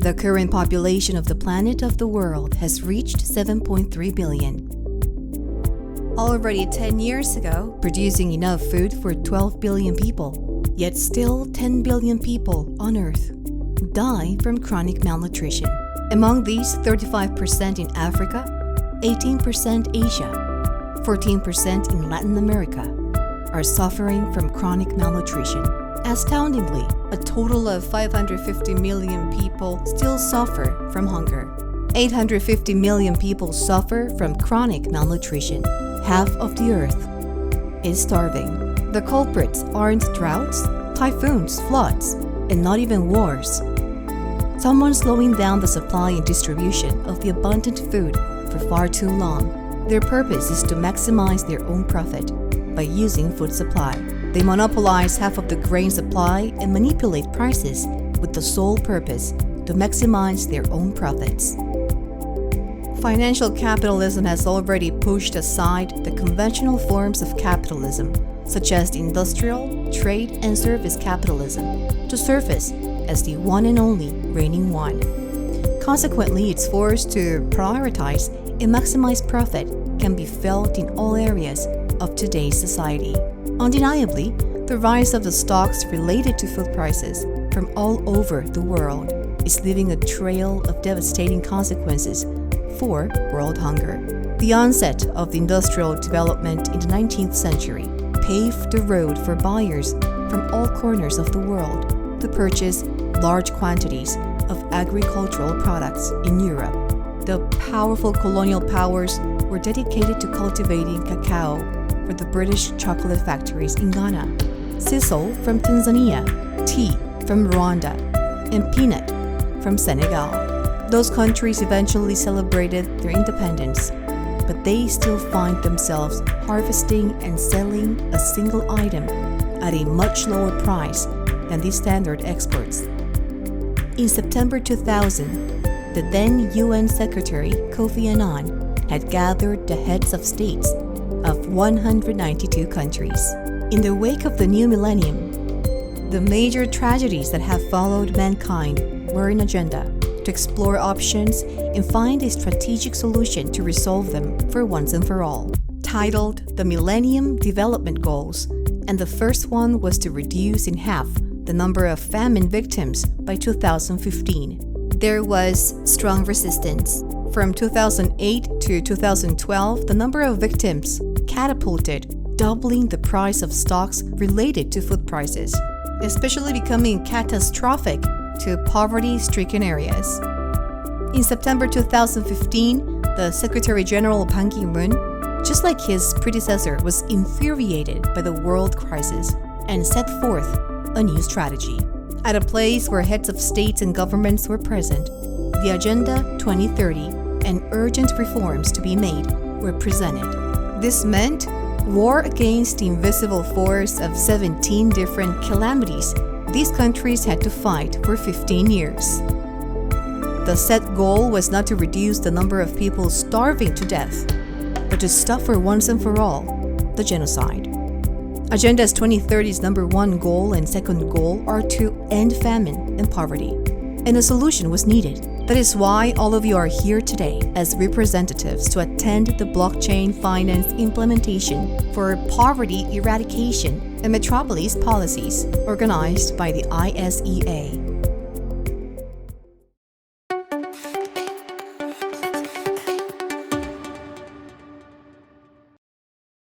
The current population of the planet of the world has reached 7.3 billion. Already 10 years ago, producing enough food for 12 billion people, yet still 10 billion people on Earth die from chronic malnutrition. Among these, 35% in Africa, 18% Asia, 14% in Latin America are suffering from chronic malnutrition. Astoundingly, a total of 550 million people still suffer from hunger. 850 million people suffer from chronic malnutrition. Half of the Earth is starving. The culprits aren't droughts, typhoons, floods, and not even wars. Someone's slowing down the supply and distribution of the abundant food for far too long. Their purpose is to maximize their own profit by using food supply. They monopolize half of the grain supply and manipulate prices with the sole purpose to maximize their own profits. Financial capitalism has already pushed aside the conventional forms of capitalism, such as the industrial, trade, and service capitalism, to surface as the one and only reigning one. Consequently, its force to prioritize and maximize profit can be felt in all areas of today's society. Undeniably, the rise of the stocks related to food prices from all over the world is leaving a trail of devastating consequences for world hunger. The onset of the industrial development in the 19th century paved the road for buyers from all corners of the world to purchase large quantities of agricultural products in Europe. The powerful colonial powers were dedicated to cultivating cacao for the British chocolate factories in Ghana, sisal from Tanzania, tea from Rwanda, and peanut from Senegal. Those countries eventually celebrated their independence, but they still find themselves harvesting and selling a single item at a much lower price than the standard exports. In September 2000, the then UN Secretary Kofi Annan had gathered the heads of states of 192 countries. In the wake of the new millennium, the major tragedies that have followed mankind were an agenda to explore options and find a strategic solution to resolve them for once and for all. Titled the Millennium Development Goals, and the first one was to reduce in half the number of famine victims by 2015. There was strong resistance. From 2008 to 2012, the number of victims catapulted, doubling the price of stocks related to food prices, especially becoming catastrophic to poverty-stricken areas. In September 2015, the Secretary General Ban Ki-moon, just like his predecessor, was infuriated by the world crisis and set forth a new strategy. At a place where heads of states and governments were present, the Agenda 2030 and urgent reforms to be made were presented. This meant war against the invisible force of 17 different calamities these countries had to fight for 15 years. The set goal was not to reduce the number of people starving to death, but to stop for once and for all the genocide. Agenda 2030's number one goal and second goal are to end famine and poverty, and a solution was needed. That is why all of you are here today as representatives to attend the blockchain finance implementation for poverty eradication and metropolis policies organized by the ISEA.